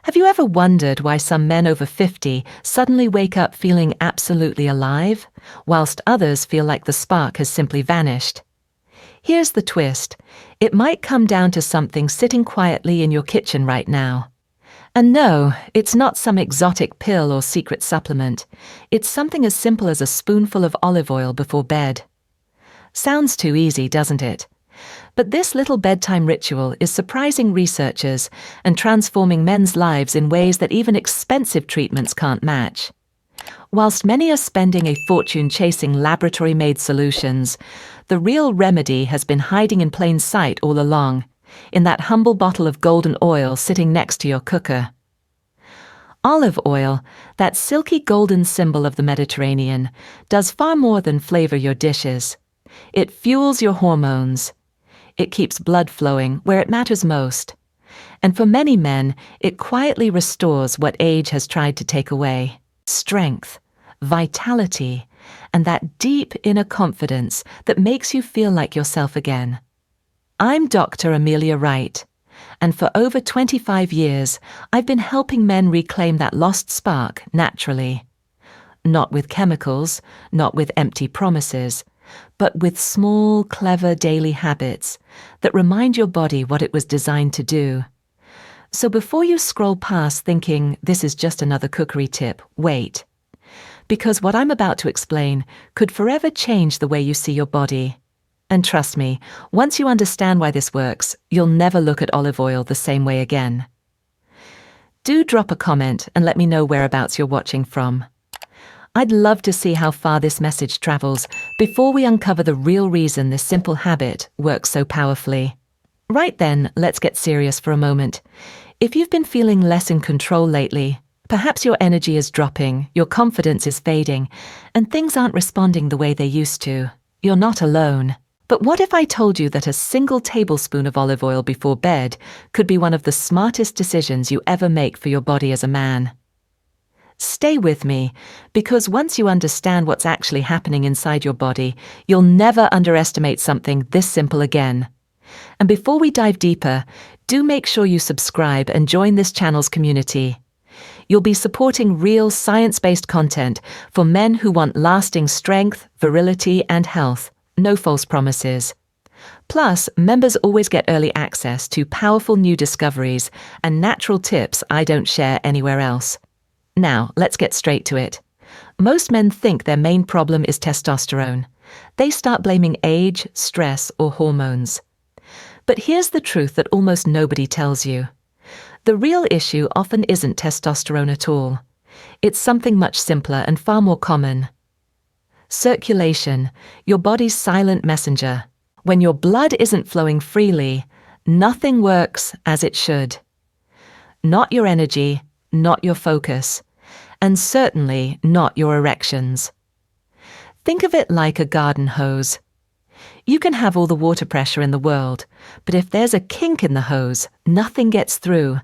Have you ever wondered why some men over 50 suddenly wake up feeling absolutely alive, whilst others feel like the spark has simply vanished? Here's the twist. It might come down to something sitting quietly in your kitchen right now. And no, it's not some exotic pill or secret supplement. It's something as simple as a spoonful of olive oil before bed. Sounds too easy, doesn't it? But this little bedtime ritual is surprising researchers and transforming men's lives in ways that even expensive treatments can't match. Whilst many are spending a fortune chasing laboratory-made solutions, the real remedy has been hiding in plain sight all along, in that humble bottle of golden oil sitting next to your cooker. Olive oil, that silky golden symbol of the Mediterranean, does far more than flavor your dishes. It fuels your hormones. It keeps blood flowing where it matters most. And for many men, it quietly restores what age has tried to take away: strength, vitality, and that deep inner confidence that makes you feel like yourself again. I'm Dr. Amelia Wright, and for over 25 years, I've been helping men reclaim that lost spark naturally. Not with chemicals, not with empty promises, but with small, clever daily habits that remind your body what it was designed to do. So before you scroll past thinking this is just another cookery tip, wait. Because what I'm about to explain could forever change the way you see your body. And trust me, once you understand why this works, you'll never look at olive oil the same way again. Do drop a comment and let me know whereabouts you're watching from. I'd love to see how far this message travels before we uncover the real reason this simple habit works so powerfully. Right then, let's get serious for a moment. If you've been feeling less in control lately, perhaps your energy is dropping, your confidence is fading, and things aren't responding the way they used to, you're not alone. But what if I told you that a single tablespoon of olive oil before bed could be one of the smartest decisions you ever make for your body as a man? Stay with me, because once you understand what's actually happening inside your body, you'll never underestimate something this simple again. And before we dive deeper, do make sure you subscribe and join this channel's community. You'll be supporting real science-based content for men who want lasting strength, virility, and health. No false promises. Plus, members always get early access to powerful new discoveries and natural tips I don't share anywhere else. Now, let's get straight to it. Most men think their main problem is testosterone. They start blaming age, stress, or hormones. But here's the truth that almost nobody tells you. The real issue often isn't testosterone at all. It's something much simpler and far more common. Circulation, your body's silent messenger. When your blood isn't flowing freely, nothing works as it should. Not your energy, not your focus, and certainly not your erections. Think of it like a garden hose. You can have all the water pressure in the world, but if there's a kink in the hose, nothing gets through.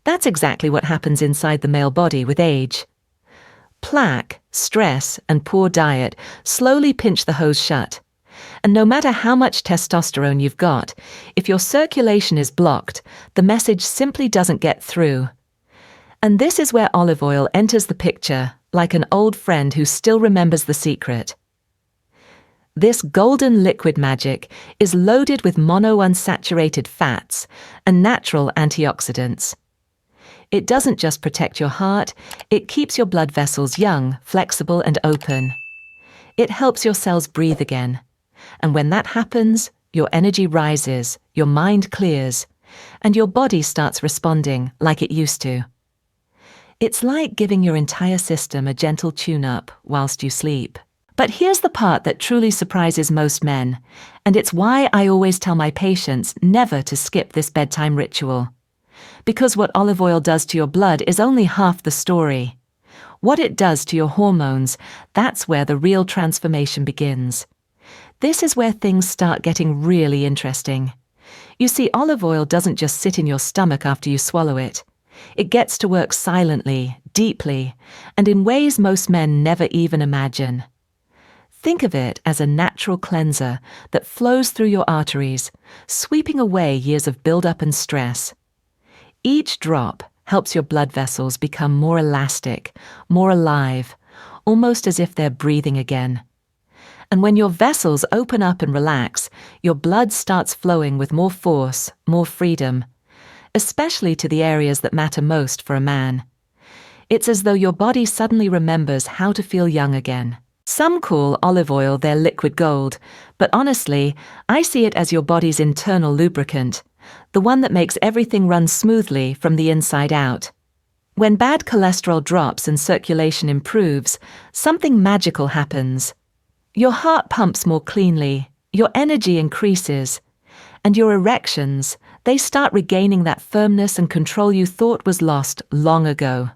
That's exactly what happens inside the male body with age. Plaque, stress, and poor diet slowly pinch the hose shut. And no matter how much testosterone you've got, if your circulation is blocked, the message simply doesn't get through. And this is where olive oil enters the picture, like an old friend who still remembers the secret. This golden liquid magic is loaded with monounsaturated fats and natural antioxidants. It doesn't just protect your heart, it keeps your blood vessels young, flexible, and open. It helps your cells breathe again. And when that happens, your energy rises, your mind clears, and your body starts responding like it used to. It's like giving your entire system a gentle tune-up whilst you sleep. But here's the part that truly surprises most men, and it's why I always tell my patients never to skip this bedtime ritual. Because what olive oil does to your blood is only half the story. What it does to your hormones, that's where the real transformation begins. This is where things start getting really interesting. You see, olive oil doesn't just sit in your stomach after you swallow it. It gets to work silently, deeply, and in ways most men never even imagine. Think of it as a natural cleanser that flows through your arteries, sweeping away years of build-up and stress. Each drop, helps your blood vessels become more elastic, more alive, almost as if they're breathing again. And when your vessels open up and relax, your blood starts flowing with more force, more freedom, especially to the areas that matter most for a man. It's as though your body suddenly remembers how to feel young again. Some call olive oil their liquid gold, but honestly, I see it as your body's internal lubricant, the one that makes everything run smoothly from the inside out. When bad cholesterol drops and circulation improves, something magical happens. Your heart pumps more cleanly, your energy increases, and your erections, they start regaining that firmness and control you thought was lost long ago.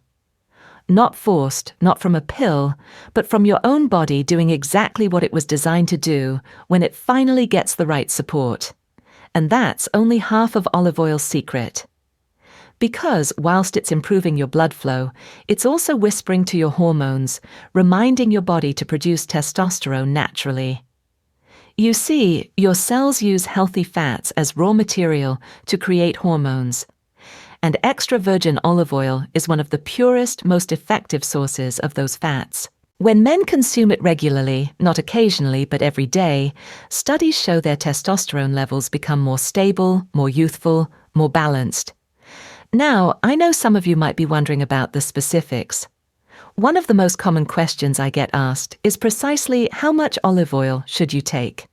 Not forced, not from a pill, but from your own body doing exactly what it was designed to do when it finally gets the right support. And that's only half of olive oil's secret. Because whilst it's improving your blood flow, it's also whispering to your hormones, reminding your body to produce testosterone naturally. You see, your cells use healthy fats as raw material to create hormones. And extra virgin olive oil is one of the purest, most effective sources of those fats. When men consume it regularly, not occasionally but every day, studies show their testosterone levels become more stable, more youthful, more balanced. Now, I know some of you might be wondering about the specifics. One of the most common questions I get asked is precisely how much olive oil should you take?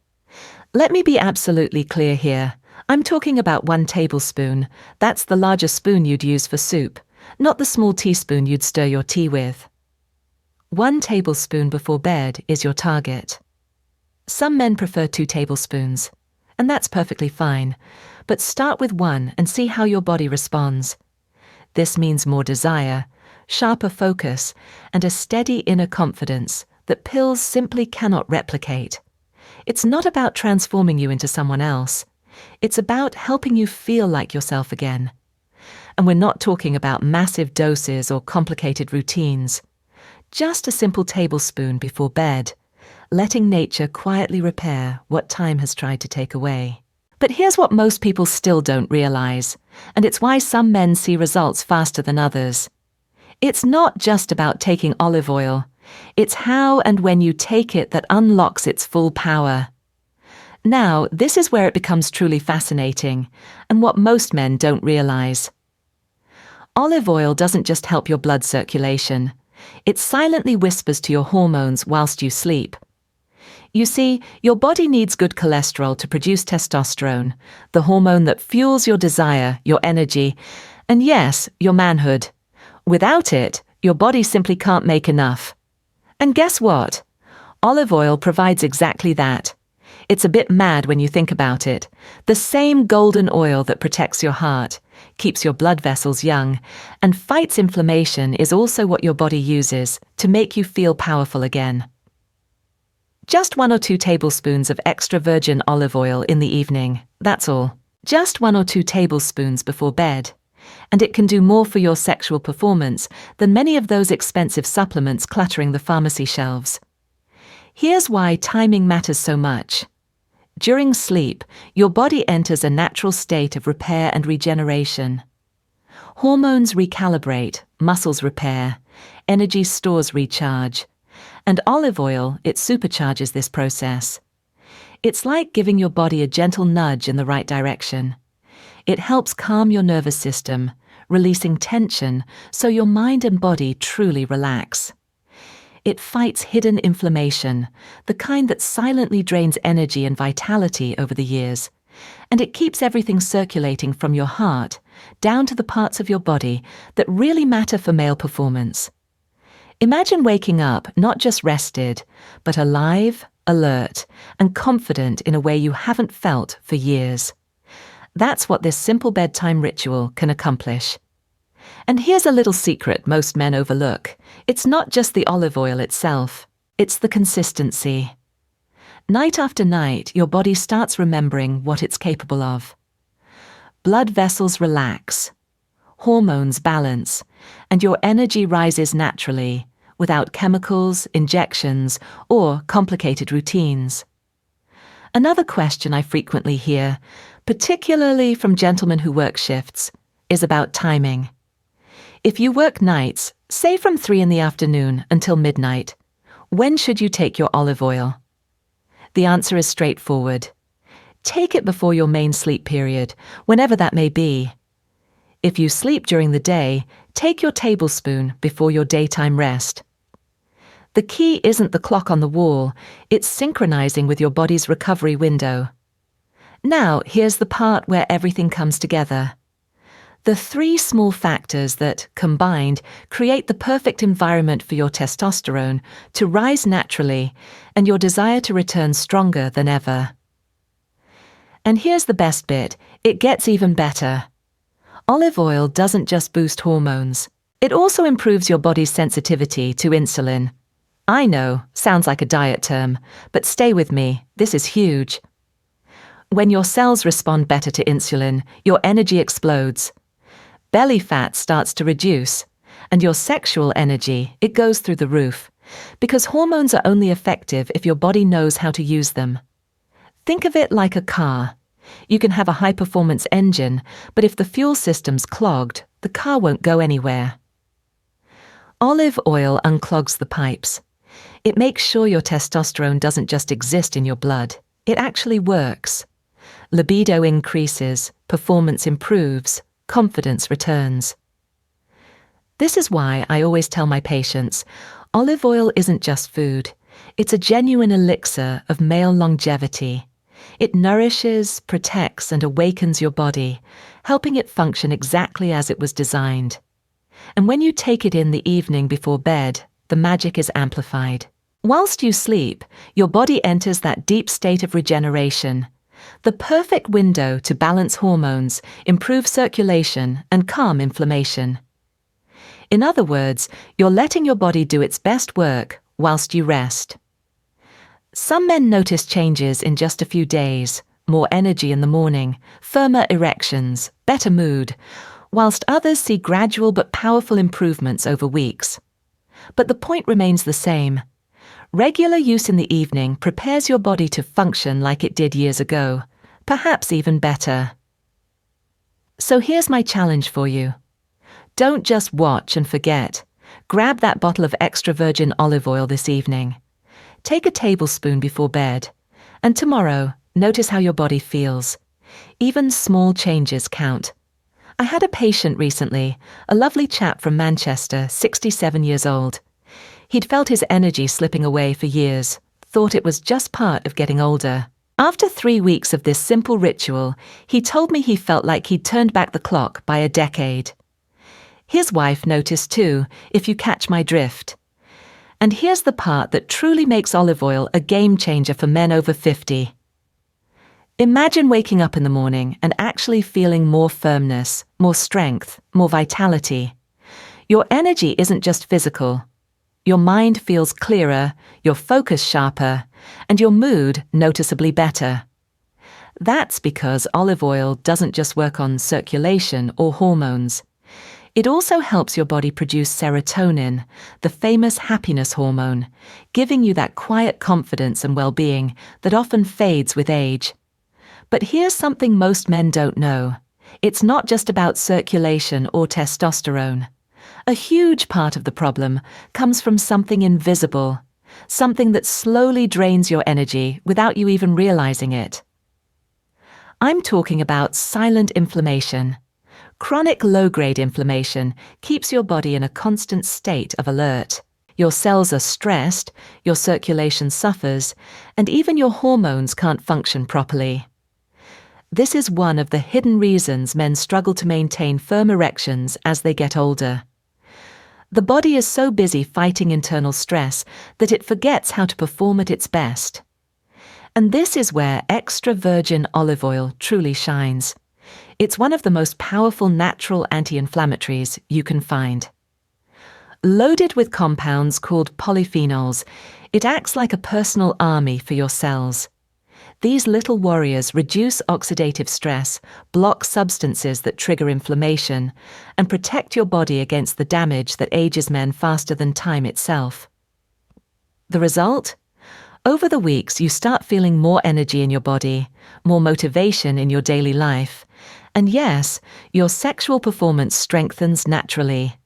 Let me be absolutely clear here. I'm talking about 1 tablespoon. That's the larger spoon you'd use for soup, not the small teaspoon you'd stir your tea with. 1 tablespoon before bed is your target. Some men prefer 2 tablespoons, and that's perfectly fine, but start with 1 and see how your body responds. This means more desire, sharper focus, and a steady inner confidence that pills simply cannot replicate. It's not about transforming you into someone else. It's about helping you feel like yourself again. And we're not talking about massive doses or complicated routines. Just a simple tablespoon before bed, letting nature quietly repair what time has tried to take away. But here's what most people still don't realize, and it's why some men see results faster than others. It's not just about taking olive oil. It's how and when you take it that unlocks its full power. Now, this is where it becomes truly fascinating, and what most men don't realize. Olive oil doesn't just help your blood circulation. It silently whispers to your hormones whilst you sleep. You see, your body needs good cholesterol to produce testosterone, the hormone that fuels your desire, your energy, and yes, your manhood. Without it, your body simply can't make enough. And guess what? Olive oil provides exactly that. It's a bit mad when you think about it. The same golden oil that protects your heart, keeps your blood vessels young, and fights inflammation is also what your body uses to make you feel powerful again. Just 1 or 2 tablespoons of extra virgin olive oil in the evening, that's all. Just 1 or 2 tablespoons before bed. And it can do more for your sexual performance than many of those expensive supplements cluttering the pharmacy shelves. Here's why timing matters so much. During sleep, your body enters a natural state of repair and regeneration. Hormones recalibrate, muscles repair, energy stores recharge, and olive oil, it supercharges this process. It's like giving your body a gentle nudge in the right direction. It helps calm your nervous system, releasing tension so your mind and body truly relax. It fights hidden inflammation, the kind that silently drains energy and vitality over the years, and it keeps everything circulating from your heart down to the parts of your body that really matter for male performance. Imagine waking up not just rested, but alive, alert, and confident in a way you haven't felt for years. That's what this simple bedtime ritual can accomplish. And here's a little secret most men overlook. It's not just the olive oil itself, it's the consistency. Night after night, your body starts remembering what it's capable of. Blood vessels relax, hormones balance, and your energy rises naturally, without chemicals, injections, or complicated routines. Another question I frequently hear, particularly from gentlemen who work shifts, is about timing. If you work nights, say from 3 in the afternoon until midnight, when should you take your olive oil? The answer is straightforward. Take it before your main sleep period, whenever that may be. If you sleep during the day, take your tablespoon before your daytime rest. The key isn't the clock on the wall, it's synchronizing with your body's recovery window. Now, here's the part where everything comes together. The 3 small factors that, combined, create the perfect environment for your testosterone to rise naturally and your desire to return stronger than ever. And here's the best bit, it gets even better. Olive oil doesn't just boost hormones, it also improves your body's sensitivity to insulin. I know, sounds like a diet term, but stay with me, this is huge. When your cells respond better to insulin, your energy explodes. Belly fat starts to reduce, and your sexual energy, it goes through the roof, because hormones are only effective if your body knows how to use them. Think of it like a car. You can have a high-performance engine, but if the fuel system's clogged, the car won't go anywhere. Olive oil unclogs the pipes. It makes sure your testosterone doesn't just exist in your blood, it actually works. Libido increases, performance improves, confidence returns. This is why I always tell my patients, olive oil isn't just food, it's a genuine elixir of male longevity. It nourishes, protects, and awakens your body, helping it function exactly as it was designed. And when you take it in the evening before bed, the magic is amplified. Whilst you sleep, your body enters that deep state of regeneration, the perfect window to balance hormones, improve circulation, and calm inflammation. In other words, you're letting your body do its best work whilst you rest. Some men notice changes in just a few days, more energy in the morning, firmer erections, better mood, whilst others see gradual but powerful improvements over weeks. But the point remains the same. Regular use in the evening prepares your body to function like it did years ago, perhaps even better. So here's my challenge for you. Don't just watch and forget. Grab that bottle of extra virgin olive oil this evening. Take a tablespoon before bed, and tomorrow, notice how your body feels. Even small changes count. I had a patient recently, a lovely chap from Manchester, 67 years old. He'd felt his energy slipping away for years, thought it was just part of getting older. After 3 weeks of this simple ritual, he told me he felt like he'd turned back the clock by a decade. His wife noticed too, if you catch my drift. And here's the part that truly makes olive oil a game changer for men over 50. Imagine waking up in the morning and actually feeling more firmness, more strength, more vitality. Your energy isn't just physical. Your mind feels clearer, your focus sharper, and your mood noticeably better. That's because olive oil doesn't just work on circulation or hormones. It also helps your body produce serotonin, the famous happiness hormone, giving you that quiet confidence and well-being that often fades with age. But here's something most men don't know. It's not just about circulation or testosterone. A huge part of the problem comes from something invisible, something that slowly drains your energy without you even realizing it. I'm talking about silent inflammation. Chronic low-grade inflammation keeps your body in a constant state of alert. Your cells are stressed, your circulation suffers, and even your hormones can't function properly. This is one of the hidden reasons men struggle to maintain firm erections as they get older. The body is so busy fighting internal stress that it forgets how to perform at its best. And this is where extra virgin olive oil truly shines. It's one of the most powerful natural anti-inflammatories you can find. Loaded with compounds called polyphenols, it acts like a personal army for your cells. These little warriors reduce oxidative stress, block substances that trigger inflammation, and protect your body against the damage that ages men faster than time itself. The result? Over the weeks, you start feeling more energy in your body, more motivation in your daily life, and yes, your sexual performance strengthens naturally.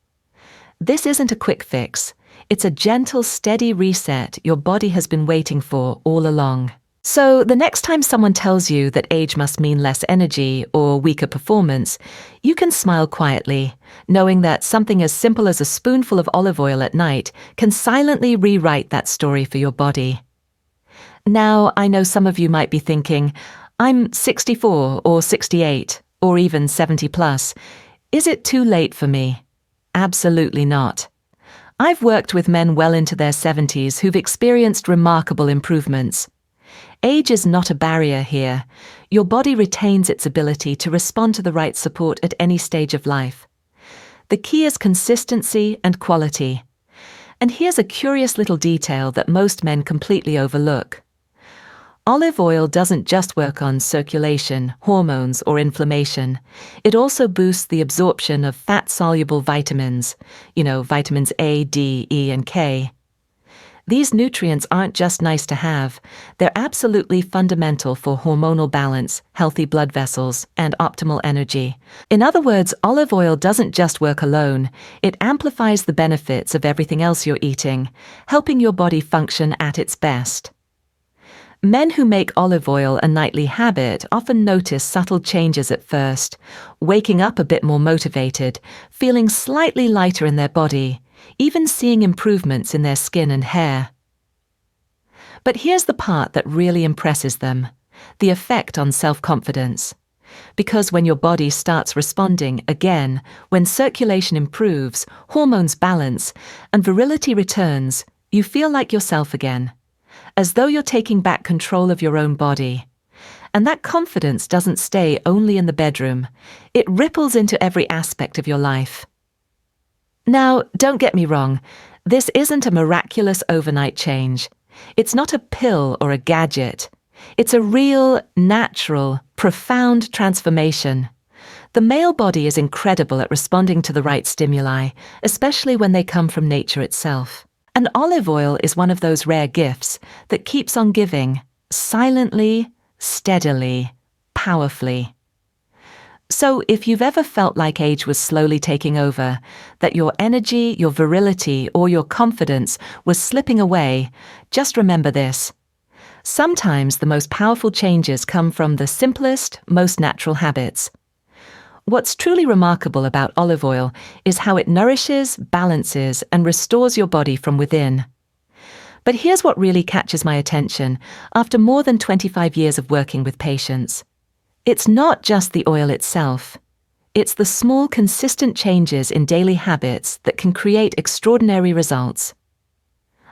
this isn't a quick fix. It's a gentle, steady reset your body has been waiting for all along. So the next time someone tells you that age must mean less energy or weaker performance, you can smile quietly, knowing that something as simple as a spoonful of olive oil at night can silently rewrite that story for your body. Now, I know some of you might be thinking, I'm 64 or 68 or even 70 plus. Is it too late for me? Absolutely not. I've worked with men well into their 70s who've experienced remarkable improvements. Age is not a barrier here. Your body retains its ability to respond to the right support at any stage of life. The key is consistency and quality. And here's a curious little detail that most men completely overlook. Olive oil doesn't just work on circulation, hormones, or inflammation. It also boosts the absorption of fat-soluble vitamins, vitamins A, D, E, and K. These nutrients aren't just nice to have, they're absolutely fundamental for hormonal balance, healthy blood vessels, and optimal energy. In other words, olive oil doesn't just work alone, it amplifies the benefits of everything else you're eating, helping your body function at its best. Men who make olive oil a nightly habit often notice subtle changes at first, waking up a bit more motivated, feeling slightly lighter in their body, even seeing improvements in their skin and hair. But here's the part that really impresses them, the effect on self-confidence. Because when your body starts responding again, when circulation improves, hormones balance, and virility returns, you feel like yourself again, as though you're taking back control of your own body. And that confidence doesn't stay only in the bedroom. It ripples into every aspect of your life. Now, don't get me wrong, this isn't a miraculous overnight change. It's not a pill or a gadget. It's a real, natural, profound transformation. The male body is incredible at responding to the right stimuli, especially when they come from nature itself. And olive oil is one of those rare gifts that keeps on giving, silently, steadily, powerfully. So if you've ever felt like age was slowly taking over, that your energy, your virility, or your confidence was slipping away, just remember this. Sometimes the most powerful changes come from the simplest, most natural habits. What's truly remarkable about olive oil is how it nourishes, balances, and restores your body from within. But here's what really catches my attention after more than 25 years of working with patients. It's not just the oil itself. It's the small, consistent changes in daily habits that can create extraordinary results.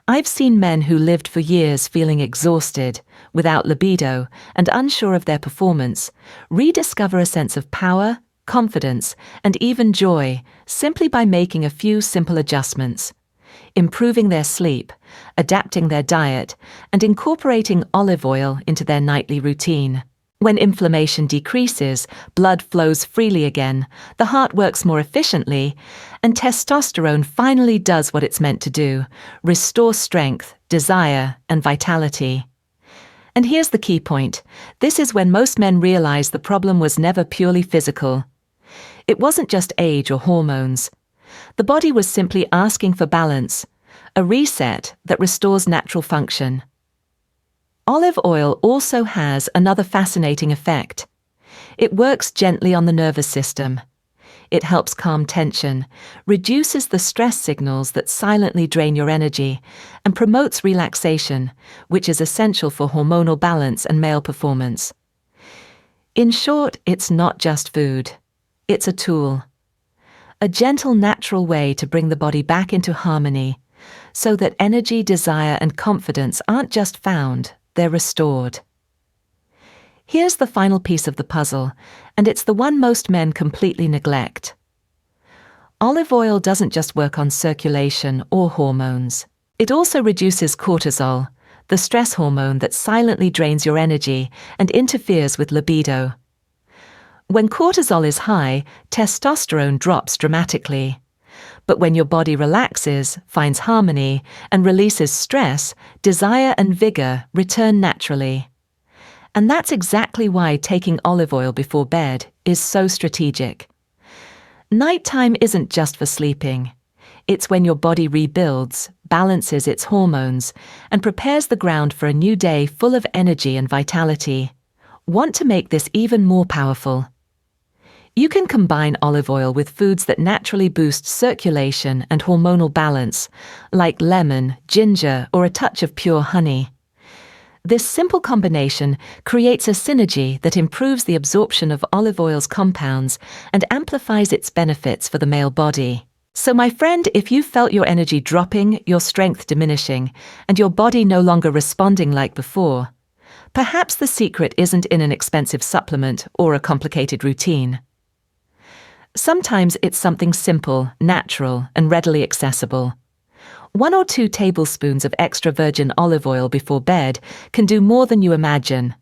I've seen men who lived for years feeling exhausted, without libido, and unsure of their performance, rediscover a sense of power, confidence, and even joy simply by making a few simple adjustments, improving their sleep, adapting their diet, and incorporating olive oil into their nightly routine. When inflammation decreases, blood flows freely again, the heart works more efficiently, and testosterone finally does what it's meant to do, restore strength, desire, and vitality. And here's the key point. This is when most men realize the problem was never purely physical. It wasn't just age or hormones. The body was simply asking for balance, a reset that restores natural function. Olive oil also has another fascinating effect. It works gently on the nervous system. It helps calm tension, reduces the stress signals that silently drain your energy, and promotes relaxation, which is essential for hormonal balance and male performance. In short, it's not just food. It's a tool. A gentle, natural way to bring the body back into harmony, so that energy, desire, and confidence aren't just found, they're restored. Here's the final piece of the puzzle, and it's the one most men completely neglect. Olive oil doesn't just work on circulation or hormones. It also reduces cortisol, the stress hormone that silently drains your energy and interferes with libido. When cortisol is high, testosterone drops dramatically. But when your body relaxes, finds harmony, and releases stress, desire and vigor return naturally. And that's exactly why taking olive oil before bed is so strategic. Nighttime isn't just for sleeping. It's when your body rebuilds, balances its hormones, and prepares the ground for a new day full of energy and vitality. Want to make this even more powerful? You can combine olive oil with foods that naturally boost circulation and hormonal balance, like lemon, ginger, or a touch of pure honey. This simple combination creates a synergy that improves the absorption of olive oil's compounds and amplifies its benefits for the male body. So my friend, if you felt your energy dropping, your strength diminishing, and your body no longer responding like before, perhaps the secret isn't in an expensive supplement or a complicated routine. Sometimes it's something simple, natural, and readily accessible. 1 or 2 tablespoons of extra virgin olive oil before bed can do more than you imagine.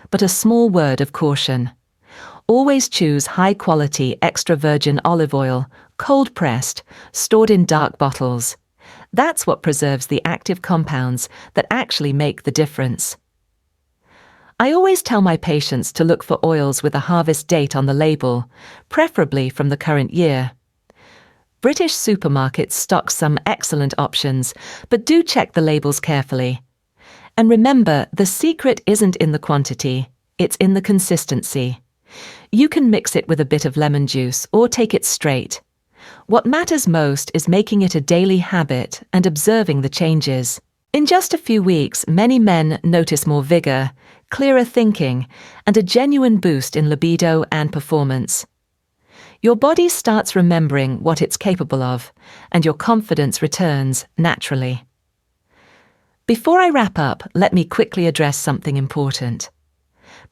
But a small word of caution. Always choose high-quality extra virgin olive oil, cold-pressed, stored in dark bottles. That's what preserves the active compounds that actually make the difference. I always tell my patients to look for oils with a harvest date on the label, preferably from the current year. British supermarkets stock some excellent options, but do check the labels carefully. And remember, the secret isn't in the quantity, it's in the consistency. You can mix it with a bit of lemon juice or take it straight. What matters most is making it a daily habit and observing the changes. In just a few weeks, many men notice more vigor, clearer thinking, and a genuine boost in libido and performance. Your body starts remembering what it's capable of, and your confidence returns naturally. Before I wrap up, let me quickly address something important.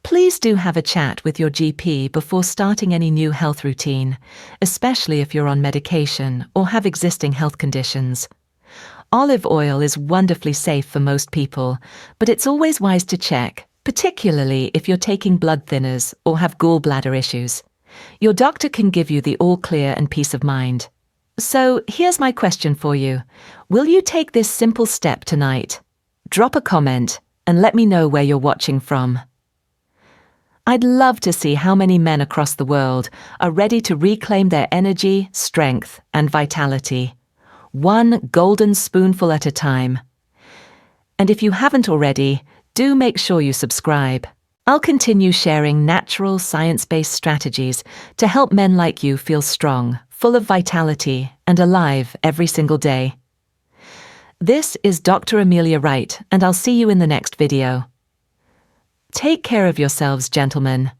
Please do have a chat with your GP before starting any new health routine, especially if you're on medication or have existing health conditions. Olive oil is wonderfully safe for most people, but it's always wise to check, particularly if you're taking blood thinners or have gallbladder issues. Your doctor can give you the all clear and peace of mind. So here's my question for you. Will you take this simple step tonight? Drop a comment and let me know where you're watching from. I'd love to see how many men across the world are ready to reclaim their energy, strength, and vitality. One golden spoonful at a time. And if you haven't already, do make sure you subscribe. I'll continue sharing natural, science-based strategies to help men like you feel strong, full of vitality, and alive every single day. This is Dr. Amelia Wright, and I'll see you in the next video. Take care of yourselves, gentlemen.